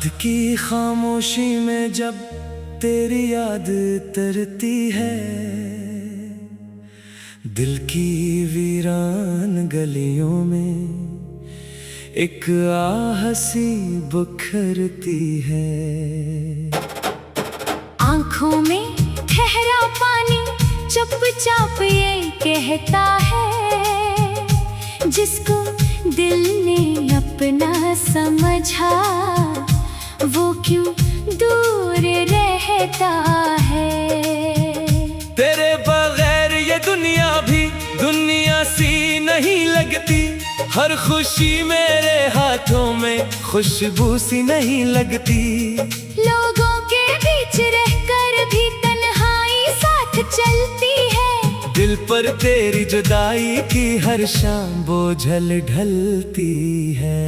रात की खामोशी में जब तेरी याद तरती है, दिल की वीरान गलियों में एक आह सी बुखरती है। आंखों में ठहरा पानी चुपचाप ये कहता है, जिसको दिल ने अपना समझा वो क्यों दूर रहता है। तेरे बगैर ये दुनिया भी दुनिया सी नहीं लगती, हर खुशी मेरे हाथों में खुशबू सी नहीं लगती। लोगों के बीच रहकर भी तन्हाई साथ चलती है, दिल पर तेरी जुदाई की हर शाम बोझल ढलती है।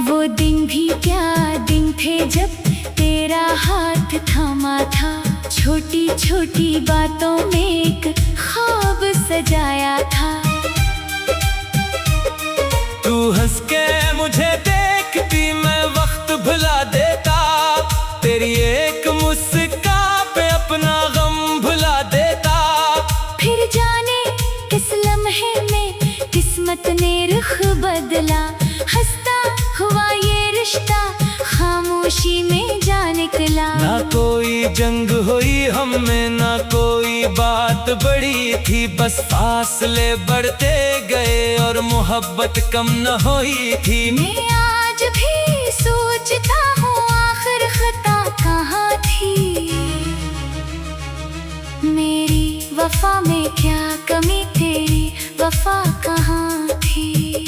वो दिन भी क्या दिन थे जब तेरा हाथ थामा था, छोटी छोटी बातों में एक ख्वाब सजाया था। तू हंस के मुझे देखती मैं वक्त भुला देता, तेरी एक मुस्कान पे अपना गम भुला देता। फिर जाने किस लम्हे में किस्मत ने रुख बदला, हंसता हुआ ये रिश्ता खामोशी में जा निकला। ना कोई जंग हुई हम में, ना कोई बात बड़ी थी, बस फासले बढ़ते गए और मोहब्बत कम न हुई थी। मैं आज भी सोचता हूँ आखिर खता कहाँ थी, मेरी वफा में क्या कमी, तेरी वफा कहाँ थी।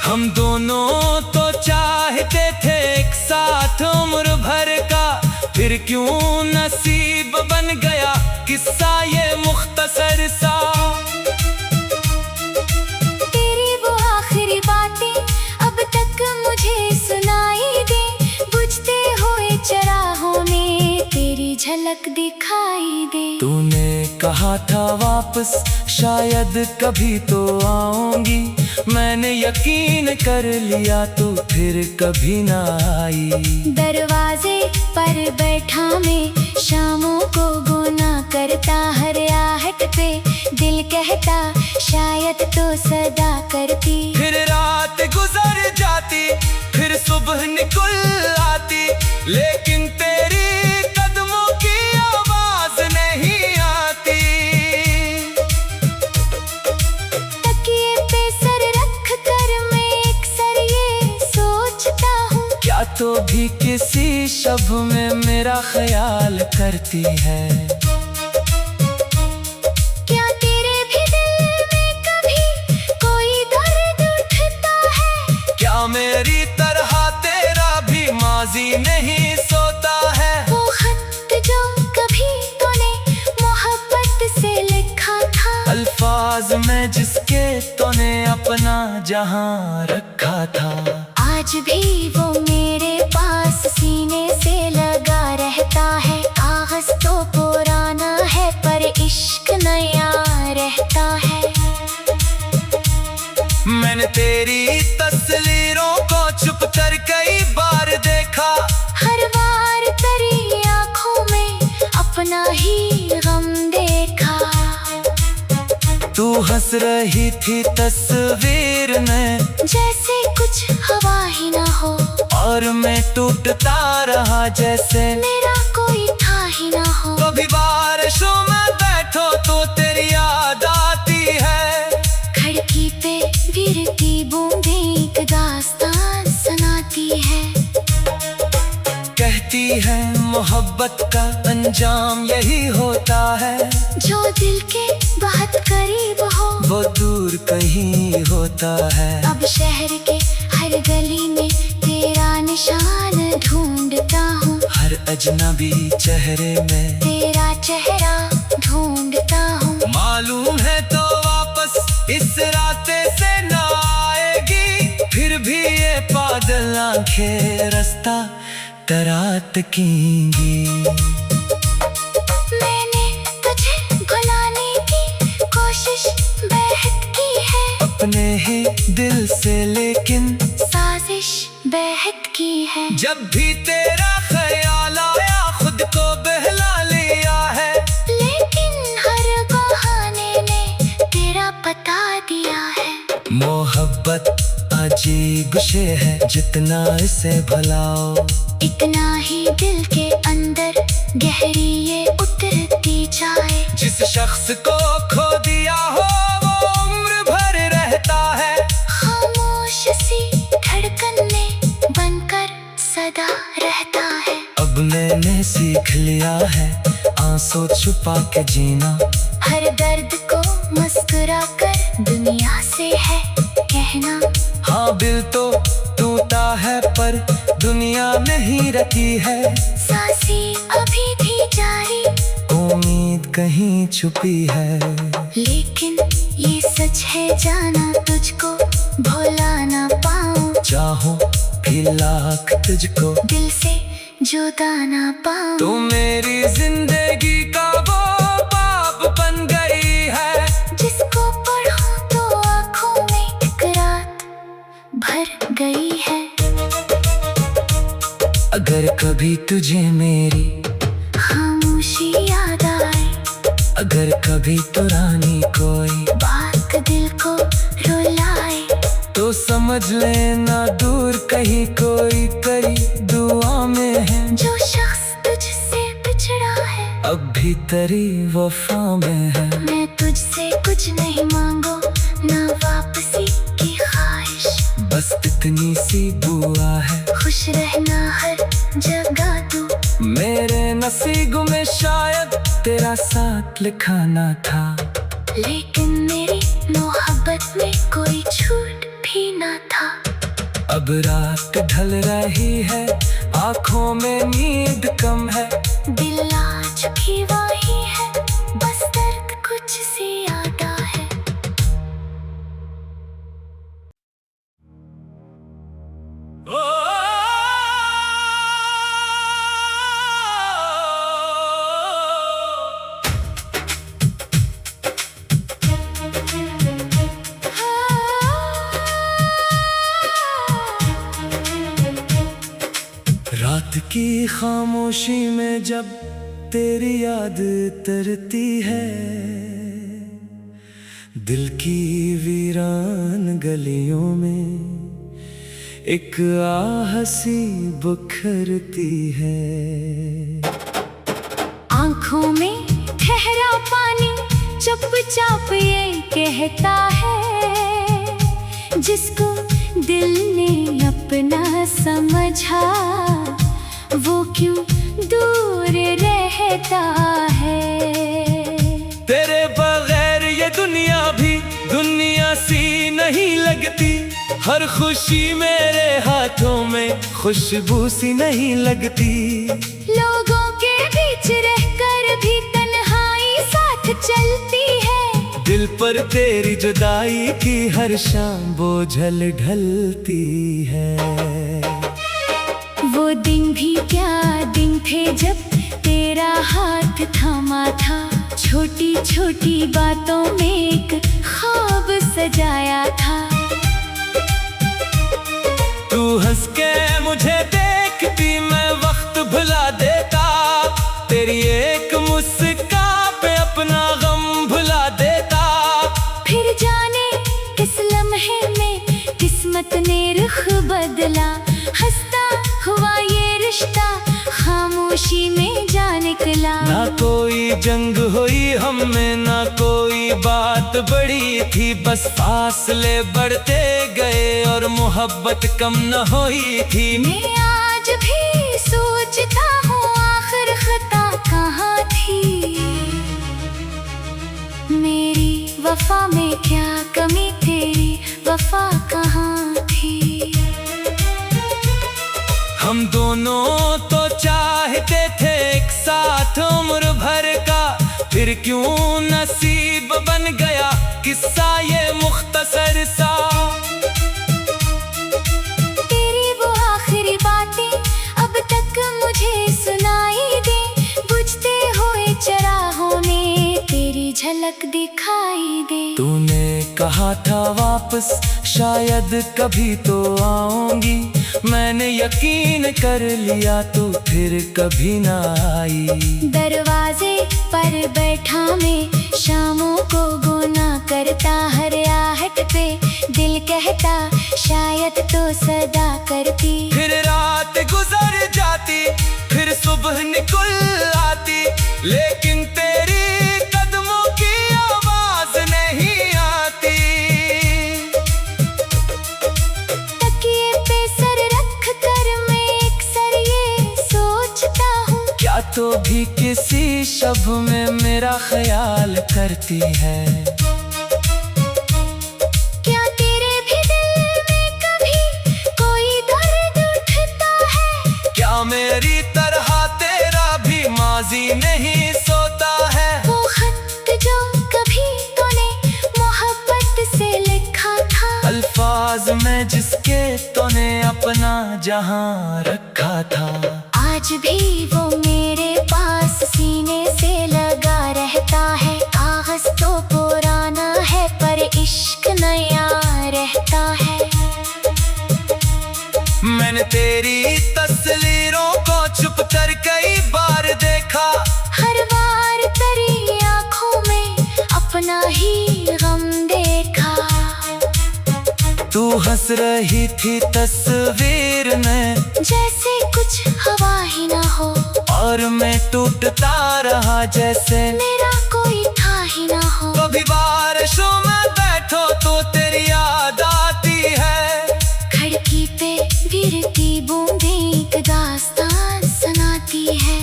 हम दोनों तो चाहते थे एक साथ उम्र भर का, फिर क्यों नसीब बन गया किस्सा ये मुख्तसर सा। तेरी वो आखिरी बातें अब तक मुझे सुनाई दे, बुझते हुए चराहों में तेरी झलक दिखाई दे। तूने कहा था वापस शायद कभी तो आऊंगी, मैंने यकीन कर लिया तो फिर कभी ना आई। दरवाजे पर बैठा मैं शामों को गुना करता, हर आहट पे दिल कहता शायद तो सदा करती। फिर रात गुजर जाती, फिर सुबह निकल आती, लेकिन तेरी कदमों की आवाज नहीं आती। तकिए पे सर रख कर मैं अक्सर ये सोचता हूँ, क्या तो भी किसी शब में मेरा ख्याल करती है। क्या तेरे भी दिल में कभी कोई दर्द उठता है, क्या मेरी तरह तेरा भी माजी नहीं सोता है। वो खत जो कभी तूने मोहब्बत से लिखा था, अल्फाज में जिसके तूने अपना जहां रखा था। आज भी वो मेरे पास सीने से लगा रहता है। कागज तो पुराना है पर इश्क नया रहता है। मैंने तेरी तस्वीरों को छुप कर कई बार देखा, हर बार तेरी आंखों में अपना ही गम देखा। तू हंस रही थी तस्वीर में जैसे कुछ हवा ही ना हो, और मैं टूटता रहा जैसे मेरा कोई था ही ना हो। कभी बारिशों में बैठो तो तेरी याद आती है, खिड़की पे गिरती बूंदें एक दास्तान सुनाती है। कहती है मोहब्बत का अंजाम यही होता है, जो दिल के बहुत करीब हो वो दूर कहीं होता है। अब शहर के हर गली में तेरा निशान ढूंढता हूँ, हर अजनबी चेहरे में तेरा चेहरा ढूंढता हूँ। मालूम है तो वापस इस रास्ते से ना आएगी, फिर भी ये पागल आंखें रास्ता तरात कींगी। मैंने तुझे भुलाने की कोशिश बेहद की है, अपने ही दिल से, लेकिन साज़े बहकती है। जब भी तेरा ख्याल आया खुद को बहला लिया है, लेकिन हर बहाने ने तेरा बता दिया है। मोहब्बत अजीब शे है, जितना इसे भुलाओ इतना ही दिल के अंदर गहरी ये उतरती जाए। जिस शख्स को खो दिया हो वो उम्र भर रहता है, खामोश सी धड़कन में बनकर सदा रहता है। अब मैंने सीख लिया है आंसू छुपा के जीना, हर दर्द को मुस्कुरा कर दुनिया से है कहना। हाँ दिल तो टूटा है पर दुनिया नहीं रखी है, सांसें अभी भी जारी, उम्मीद कहीं छुपी है। लेकिन ये सच है जाना तुझको भुला ना पाऊं, चाहूं भी लाख तुझको दिल से जुदा ना पाऊं। तू मेरी जिंदगी का वो बाप बन गई है, जिसको पढ़ूं तो आँखों में एक रात भर गई है। अगर कभी तुझे मेरी खामोशी याद आए, अगर कभी पुरानी कोई बात दिल को रुलाए, तो समझ लेना दूर कहीं कोई करी दुआ में है। जो शख्स तुझसे बिछड़ा है अब भी तेरी वफा में है। मैं तुझसे कुछ नहीं मांगो ना वापसी की ख्वाहिश, बस इतनी सी दुआ है खुश रहना हर जगह तू। मेरे नसीब में शायद तेरा साथ लिखा ना था, लेकिन मेरी मोहब्बत में कोई झूठ भी ना था। अब रात ढल रही है आँखों में नींद कम है, दिल आज भी वही है बस दर्द कुछ सी आता है। रात की खामोशी में जब तेरी याद तरती है, दिल की वीरान गलियों में एक आह सी बुखरती है। आँखों में ठहरा पानी चुपचाप ये कहता है, जिसको दिल ने अपना समझा वो क्यों दूर रहता है। तेरे बगैर ये दुनिया भी दुनिया सी नहीं लगती, हर खुशी मेरे हाथों में खुशबू सी नहीं लगती। लोगों के बीच रहकर भी तन्हाई साथ चलती है, दिल पर तेरी जुदाई की हर शाम बोझल ढलती है। वो दिन भी क्या दिन थे जब तेरा हाथ थामा था, छोटी छोटी बातों में एक ख्वाब सजाया था। तू हंस के मुझे देखती मैं वक्त भुला देता, तेरी एक मुस्कान पे अपना गम भुला देता। फिर जाने किस लम्हे में किस्मत ने रुख बदला, हंसता हुआ ये रिश्ता खामोशी में जा निकला। ना कोई जंग हुई हम में ना कोई बात बड़ी थी, बस फासले बढ़ते गए और मोहब्बत कम न हुई थी। मैं आज भी सोचता हूँ आखिर खता कहाँ थी, मेरी वफा में क्या कमी तेरी वफा कहाँ थी। हम दोनों तो चाहते थे एक साथ उम्र भर का, फिर क्यों नसीब बन गया किस्सा ये मुख्तसर सा। तेरी वो आखिरी बातें अब तक मुझे सुनाई दे, बुझते हुए चराहों में तेरी झलक दिखाई दे। तूने कहा था वापस शायद कभी तो आऊंगी, मैंने यकीन कर लिया तो फिर कभी ना आई। दरवाजे पर बैठा मैं शामों को गुना करता, हर आहट पे दिल कहता शायद तो सदा करती। फिर रात गुजर जाती, फिर सुबह निकल आती, लेकिन तेरी कदमों की आवाज नहीं आती। तकिए पे सर रख कर मैं अक्सर ये सोचता हूँ, क्या तो भी किसी शब में मेरा ख्याल करती है। क्या तेरे भी दिल में कभी कोई दर्द उठता है? क्या मेरी तरह तेरा भी माजी नहीं सोता है? वो खत जो कभी तूने मोहब्बत से लिखा था, अल्फाज में जिसके तूने अपना जहां रखा था। आज भी वो मेरे पास सीने से लगा रहता है। कागज तो पुराना है पर इश्क नया रहता है। मैंने तेरी तस्वीरों को छुप कर कई बार देखा, हर बार तेरी आंखों में अपना ही गम देखा। तू हंस रही थी तस्वीर में, जैसे कुछ हवा ही ना हो, और मैं टूटता रहा जैसे मेरा कोई था ही ना हो। कभी बारिशों में बैठो तो तेरी याद आती है। खिड़की पे गिरती बूंदें एक दास्तान सुनाती है।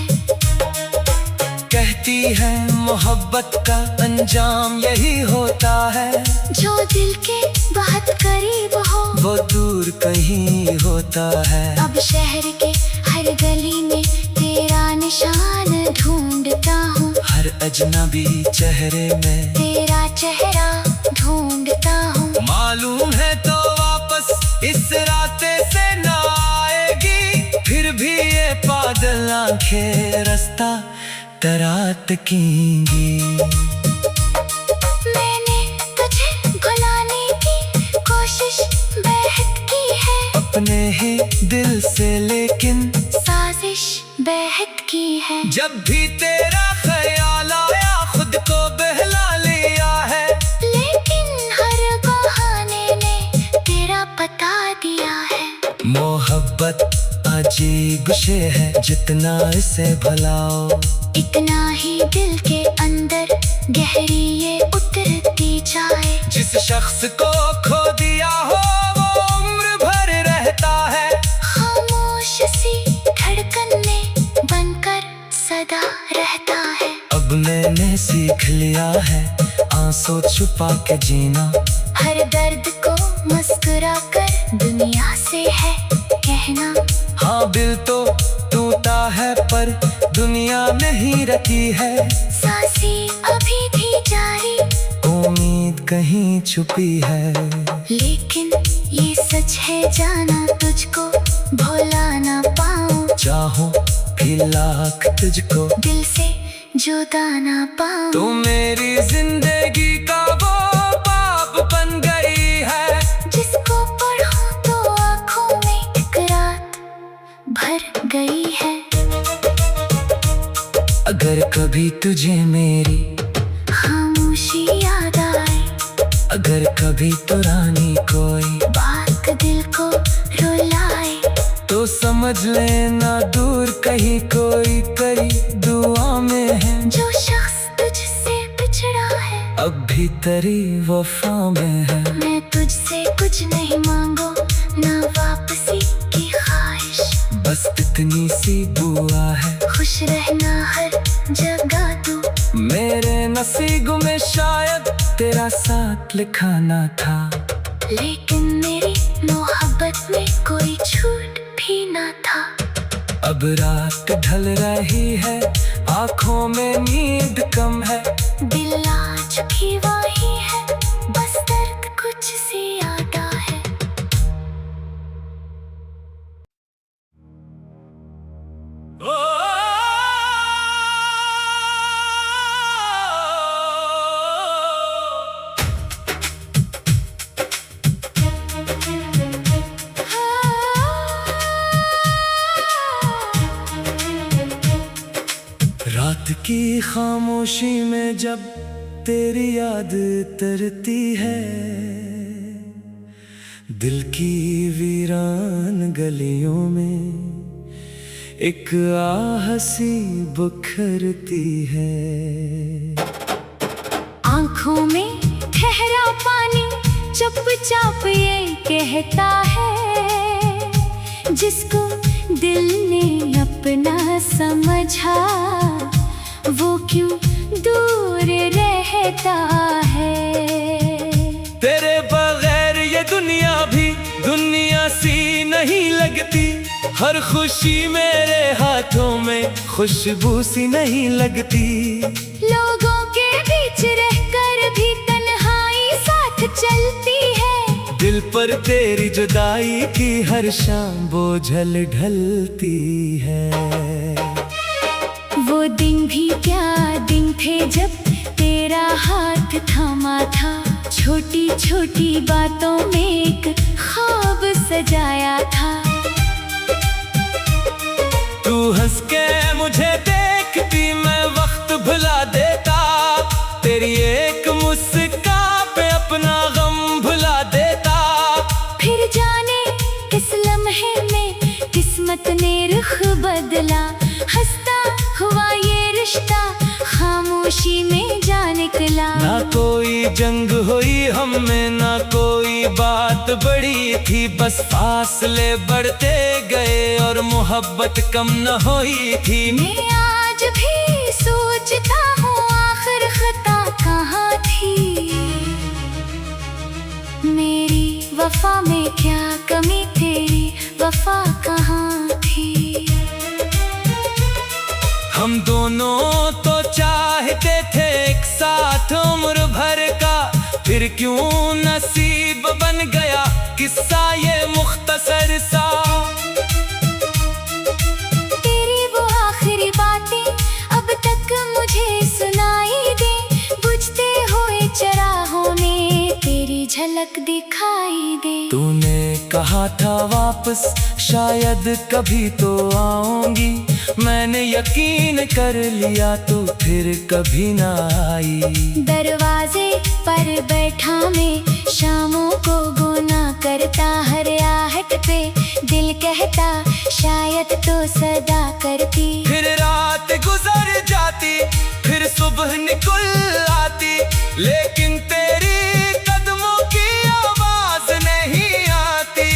कहती है मोहब्बत का अंजाम यही होता है, जो दिल के बहुत करीब हो वो दूर कहीं होता है। अब शहर के हर गली में तेरा निशान ढूंढता हूँ, हर अजनबी चेहरे में तेरा चेहरा ढूंढता हूँ। मालूम है तो वापस इस रास्ते से ना आएगी, फिर भी ये पागल आंखें रास्ता तरात कींगी। मैंने तुझे भुलाने की कोशिश बेहद की है, अपने ही दिल से लेकिन साजिश बेहद की है। जब भी तेरा ख्याल आया खुद को बहला लिया है, लेकिन हर बहाने ने तेरा बता दिया है। मोहब्बत अजीब शे है, जितना इसे भुलाओ इतना ही दिल के अंदर गहरी ये उतरती जाए। जिस शख्स को खो दिया हो वो उम्र भर रहता है। खामोश सी धड़कन में बनकर सदा रहता है। अब मैंने सीख लिया है आंसू छुपा के जीना, हर दर्द को मुस्कुरा कर दुनिया से है कहना। हाँ दिल तो टूटा है पर दुनिया नहीं रखी है। सांसें अभी भी जारी, उम्मीद कहीं छुपी है। लेकिन ये सच है जाना तुझको भुला ना पाऊं। चाहूं भी लाख तुझको दिल से जुदा ना पाऊं। तू मेरी जिंदगी का वो बाप बन गई है, जिसको पढ़ूं तो आँखों में एक रात भर गई है। अगर कभी तुझे मेरी खामोशी याद आए, अगर कभी पुरानी कोई बात दिल को रुलाए, तो समझ लेना दूर कहीं कोई करीब दुआ में है। जो शख्स तुझसे बिछड़ा है अब भी तेरी वफा में है। मैं तुझसे कुछ नहीं मांगू ना वापसी की ख्वाहिश, बस इतनी सी दुआ है खुश रहना हर जगह तू। मेरे नसीब में शायद तेरा साथ लिखा ना था, लेकिन मेरी मोहब्बत में कोई छूट भी ना था। अब रात ढल रही है आंखों में नींद कम है। दिल आज भी वही है, बस दर्द कुछ सी आता है। खामोशी में जब तेरी याद तरती है, दिल की वीरान गलियों में एक आहसी बुखरती है। आंखों में ठहरा पानी चुपचाप ये कहता है, जिसको दिल ने अपना समझा वो क्यों दूर रहता है। तेरे बगैर ये दुनिया भी दुनिया सी नहीं लगती, हर खुशी मेरे हाथों में खुशबू सी नहीं लगती। लोगों के बीच रहकर भी तन्हाई साथ चलती है, दिल पर तेरी जुदाई की हर शाम बोझल ढलती है। वो दिन भी क्या दिन थे जब तेरा हाथ थामा था, छोटी छोटी बातों में एक ख्वाब सजाया था। तू हंस के मुझे देखती मैं वक्त भुला देता, तेरी एक मुस्कान पे अपना गम भुला देता। फिर जाने किस लम्हे में किस्मत ने रुख बदला, हंसता हुआ ये रिश्ता खामोशी में जा निकला। ना कोई जंग हुई हम में, ना कोई बात बड़ी थी, बस फासले बढ़ते गए और मोहब्बत कम न हुई थी। मैं आज भी सोचता हूँ आखिर खता कहाँ थी, मेरी वफा में क्या कमी, तेरी वफा कहाँ थी। हम दोनों तो चाहते थे एक साथ उम्र भर का, फिर क्यों नसीब बन गया किस्सा ये मुख्तसर सा। तेरी वो आखिरी बातें अब तक मुझे सुनाई दे, बुझते हुए चराहों में तेरी झलक दिखाई दे। तूने कहा था वापस शायद कभी तो आऊंगी, मैंने यकीन कर लिया तू फिर कभी ना आई। दरवाजे पर बैठा मैं शामों को गुना करता, हर आहट पे दिल कहता शायद तो सदा करती। फिर रात गुजर जाती, फिर सुबह निकल आती, लेकिन तेरी कदमों की आवाज नहीं आती।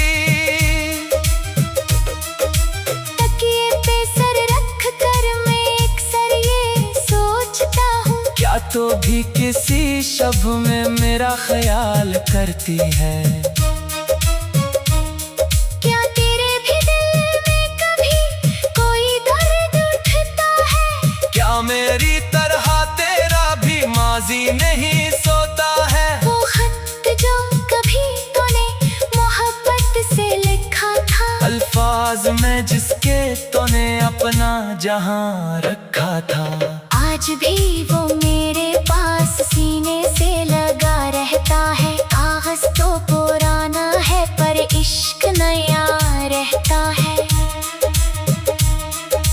तकिए पे सर रख कर मैं अक्सर ये सोचता हूँ, क्या तो भी किसी शब में मेरा ख्याल करती है। क्या तेरे भी दिल में कभी कोई दर्द उठता है, क्या मेरी तरह तेरा भी माजी नहीं सोता है। वो खत जो कभी तूने मोहब्बत से लिखा था, अल्फाज में जिसके तूने अपना जहां रखा था, आज भी वो मेरे पास सीने से लगा रहता है। कागज तो पुराना है पर इश्क नया रहता है।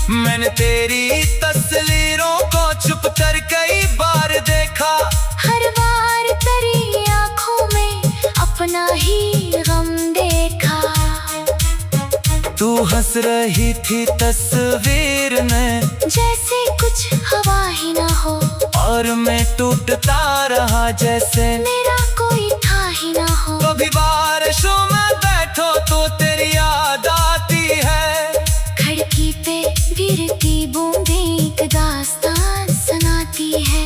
मैंने तेरी तस्वीरों को छुप कर कई बार देखा, हर बार तेरी आंखों में अपना ही गम देखा। तू हंस रही थी तस्वीर में जैसे कुछ हवा ही ना हो, और मैं टूटता रहा जैसे मेरा कोई था ही ना हो। कभी बारिशों में बैठो तो तेरी याद आती है, खिड़की पे गिरती बूंदें एक दास्तान सुनाती है।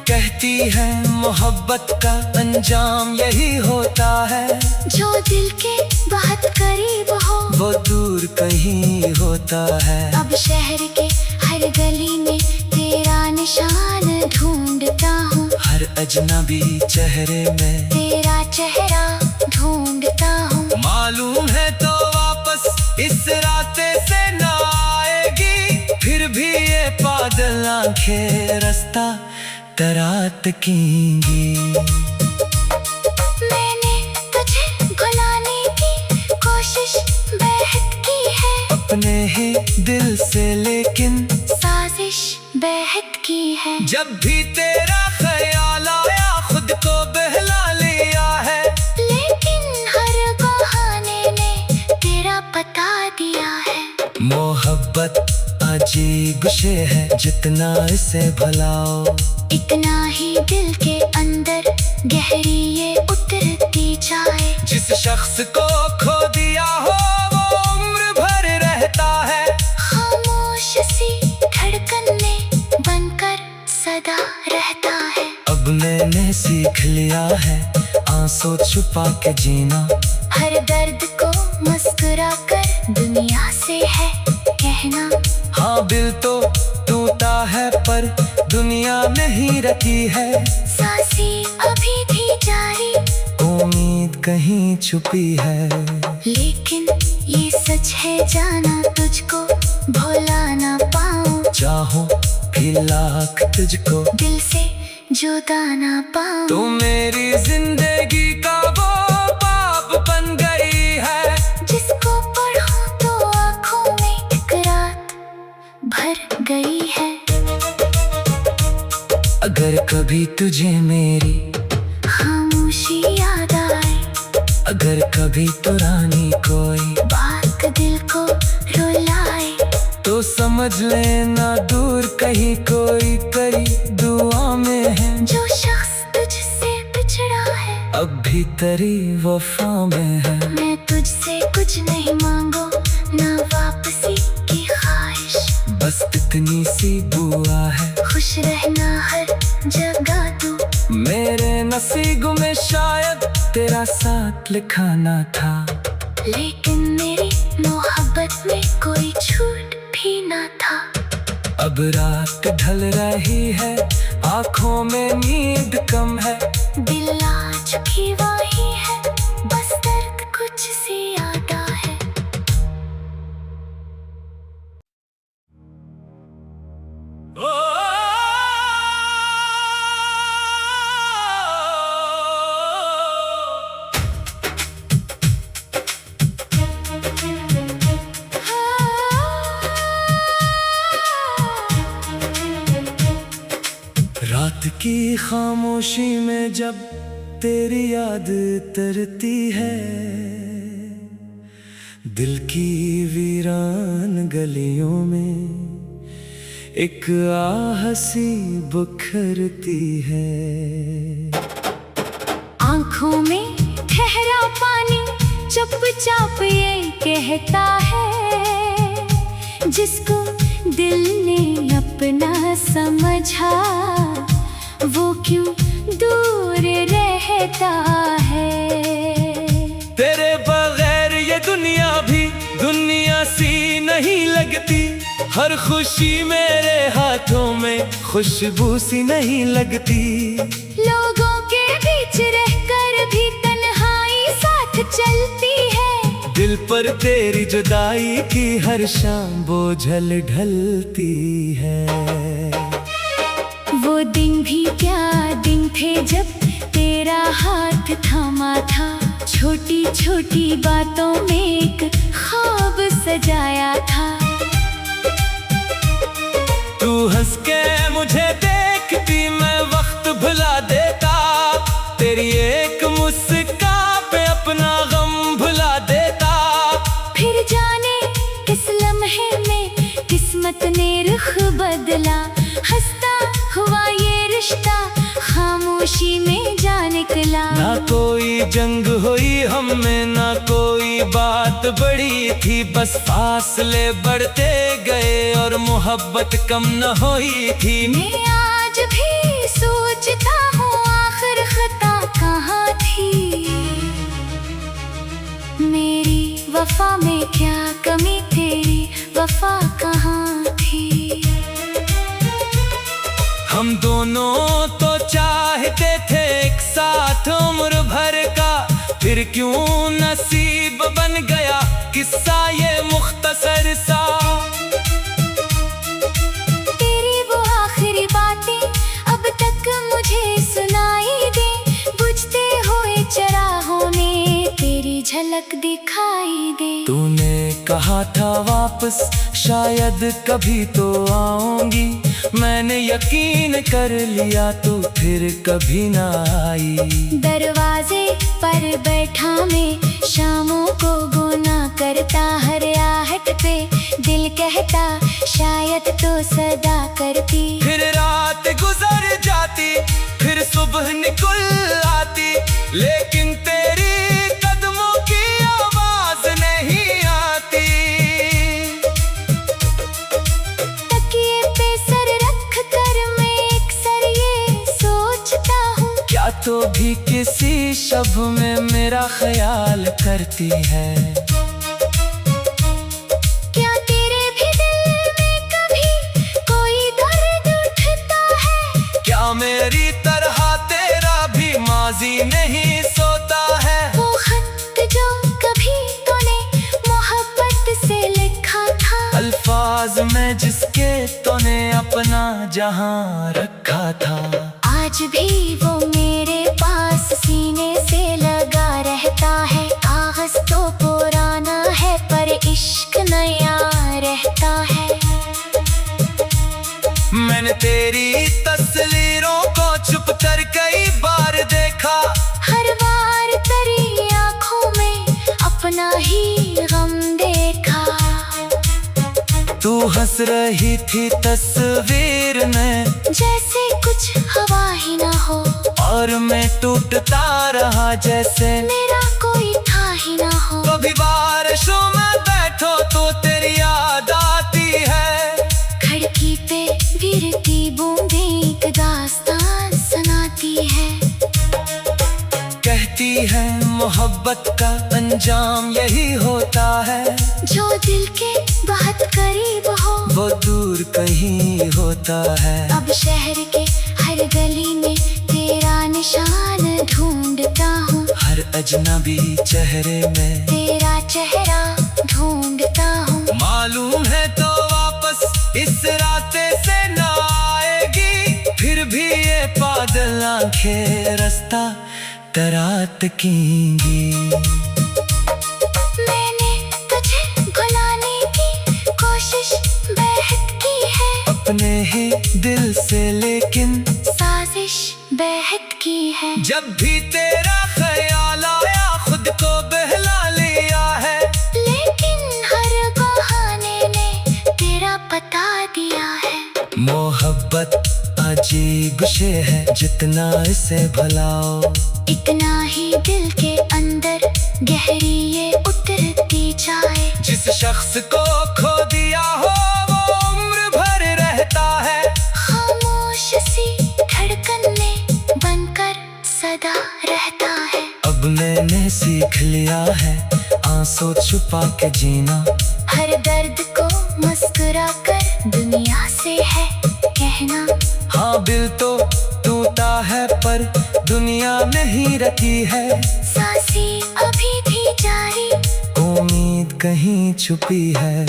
कहती है मोहब्बत का अंजाम यही होता है, जो दिल के बहुत करीब हो वो दूर कहीं होता है। अब शहर के हर गली में तेरा निशान ढूंढता हूँ, हर अजनबी चेहरे में तेरा चेहरा ढूंढता हूँ। मालूम है तो वापस इस रास्ते से न आएगी, फिर भी ये पागल आंखें रास्ता तरात कींगी। मैंने तुझे भुलाने की कोशिश बेहद की है, अपने ही दिल से, लेकिन साजिश बेहद की है। जब भी तेरा ख्याल आया खुद को बहला लिया है, लेकिन हर बहाने ने तेरा बता दिया है। मोहब्बत अजीब शे है, जितना इसे भुलाओ इतना ही दिल के अंदर गहरी ये उतरती जाए। जिस शख्स को खो दिया हो वो उम्र भर रहता है, खामोश सी धड़कन में बनकर सदा रहता है। अब मैंने सीख लिया है आंसू छुपा के जीना, हर दर्द को मुस्कुरा कर दुनिया से है कहना। हाँ दिल तो टूटा है पर दुनिया नहीं रखी है, सांसें अभी भी जारी, उम्मीद कहीं छुपी है। लेकिन ये सच है जाना तुझको भुला ना पाऊं, चाहो भी लाख तुझको दिल से जुदा ना पाऊं। तू मेरी जिंदगी का वो बाब बन गई है, जिसको पढ़ूं तो आँखों में एक रात भर गई है। अगर कभी तुझे मेरी खामोशी याद आए, अगर कभी पुरानी कोई बात दिल को रुलाए, तो समझ लेना दूर कहीं कोई करी दुआ में है। जो शख्स तुझसे बिछड़ा है अब भी तेरी वफा में है। मैं तुझसे कुछ नहीं मांगू ना वापसी की ख्वाहिश, बस इतनी सी दुआ है खुश रहना हर जगह तू। मेरे नसीब में शायद तेरा साथ लिखा ना था, लेकिन मेरी मोहब्बत में कोई छूट भी ना था। अब रात ढल रही है आँखों में नींद कम है, दिल आज भी वही है बस दर्द कुछ सी आता है। रात की खामोशी में जब तेरी याद तरती है, दिल की वीरान गलियों में एक आह सी बुखरती है। आँखों में ठहरा पानी चुपचाप ये कहता है, जिसको दिल ने अपना समझा वो क्यों दूर रहता है। तेरे बगैर ये दुनिया भी दुनिया सी नहीं लगती, हर खुशी मेरे हाथों में खुशबू सी नहीं लगती। लोगों के बीच रहकर भी तन्हाई साथ चलती है, दिल पर तेरी जुदाई की हर शाम बोझल ढलती है। वो दिन भी क्या दिन थे जब तेरा हाथ थामा था, छोटी छोटी बातों में एक ख्वाब सजाया था। तू हंस के मुझे देखती मैं वक्त भुला देता, तेरी एक मुस्कान पे अपना गम भुला देता। फिर जाने किस लम्हे में किस्मत ने रुख बदला, हंसता हुआ ये रिश्ता खामोशी में जा निकला। ना कोई जंग हुई हम में, ना कोई बात बड़ी थी, बस फासले बढ़ते गए और मोहब्बत कम न हुई थी। मैं आज भी सोचता हूँ आखिर खता कहाँ थी, मेरी वफा में क्या कमी तेरी वफा कहाँ थी। हम दोनों तो चाहते थे एक साथ उम्र भर का, फिर क्यों नसीब बन गया किस्सा ये मुख्तसर सा। तेरी वो आखिरी बातें अब तक मुझे सुनाई दे, बुझते हुए चराहों में तेरी झलक दिखाई दे। तूने कहा था वापस शायद कभी तो आऊंगी, मैंने यकीन कर लिया तू फिर कभी ना आई। दरवाजे पर बैठा मैं शामों को गुना करता, हर आहट पे दिल कहता शायद तो सदा करती। फिर रात गुजर जाती, फिर सुबह निकल आती, लेकिन तेरी कदमों की आवाज नहीं आती। तकिए पे सर रख कर मैं अक्सर ये सोचता हूँ, क्या तो भी किसी शब में मेरा ख्याल करती है। क्या तेरे भी दिल में कभी कोई दर्द उठता है? क्या मेरी तरह तेरा भी माजी नहीं सोता है? वो खत जो कभी तूने मोहब्बत से लिखा था, अल्फाज में जिसके तूने अपना जहां रखा था। आज भी वो मेरे पास सीने से लगा रहता है। कागज तो पुराना है पर इश्क नया रहता है। मैंने तेरी तस्वीरों को छुप कर कई बार देखा, हर बार तेरी आंखों में अपना ही गम देखा। तू हंस रही थी तस्वीर में, जैसे कुछ हवा ही ना हो, और मैं टूटता रहा जैसे मेरा कोई था ही ना हो। कभी बारिशों में बैठो तो तेरी याद आती है। खिड़की पे गिरती बूंदें एक दास्तान सुनाती है। कहती है मोहब्बत का अंजाम यही होता है, जो दिल के बहुत करीब हो वो दूर कहीं होता है। अब शहर के हर गली में तेरा निशान ढूंढता हूँ, हर अजनबी चेहरे में तेरा चेहरा ढूंढता हूँ। मालूम है तो वापस इस रास्ते से ना आएगी, फिर भी ये पागल आंखें रास्ता तरात कींगी। मैंने तुझे भुलाने की कोशिश बेहद की है, अपने ही दिल से लेकिन साजिश बेहद की है। जब भी तेरा ख्याल आया खुद को बहला लिया है, लेकिन हर बहाने ने तेरा बता दिया है। मोहब्बत अजीब शे है, जितना इसे भुलाओ इतना ही दिल के अंदर गहरी ये उतरती जाए। जिस शख्स को खो दिया हो वो उम्र भर रहता है। खामोश सी धड़कन में बनकर सदा रहता है। अब मैंने सीख लिया है आंसू छुपा के जीना, हर दर्द को मुस्कुरा कर दुनिया से है कहना। हाँ दिल तो टूटा है पर दुनिया नहीं रखी है। सांसें अभी भी जारी, उम्मीद कहीं छुपी है।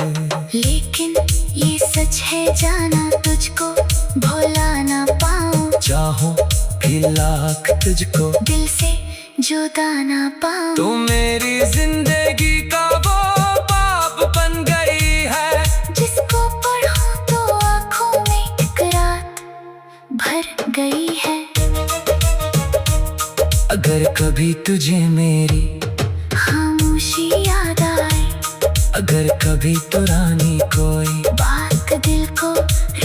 लेकिन ये सच है जाना तुझको भुला ना पाऊं। चाहो भी लाख तुझको दिल से जुदा ना पाऊं। तू मेरी जिंदगी का वो बाप बन गई है, जिसको पढ़ूं तो आँखों में एक रात भर गई है। अगर कभी तुझे मेरी खामोशी याद आए, अगर कभी पुरानी कोई बात दिल को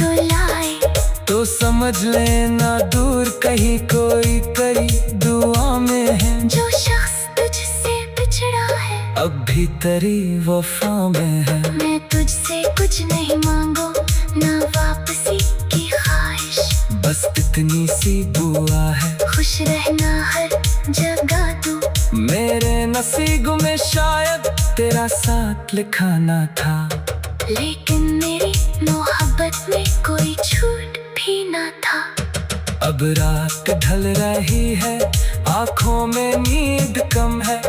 रुलाए, तो समझ लेना दूर कहीं कोई तेरी दुआ में है। जो शख्स तुझसे बिछड़ा है अब भी तेरी वफा में है। मैं तुझसे कुछ नहीं मांगो ना वापसी की ख्वाहिश, बस इतनी सी दुआ है खुश रहना हर जगह तू। मेरे नसीब में शायद तेरा साथ लिखा ना था, लेकिन मेरी मोहब्बत में कोई छूट भी ना था। अब रात ढल रही है, आंखों में नींद कम है,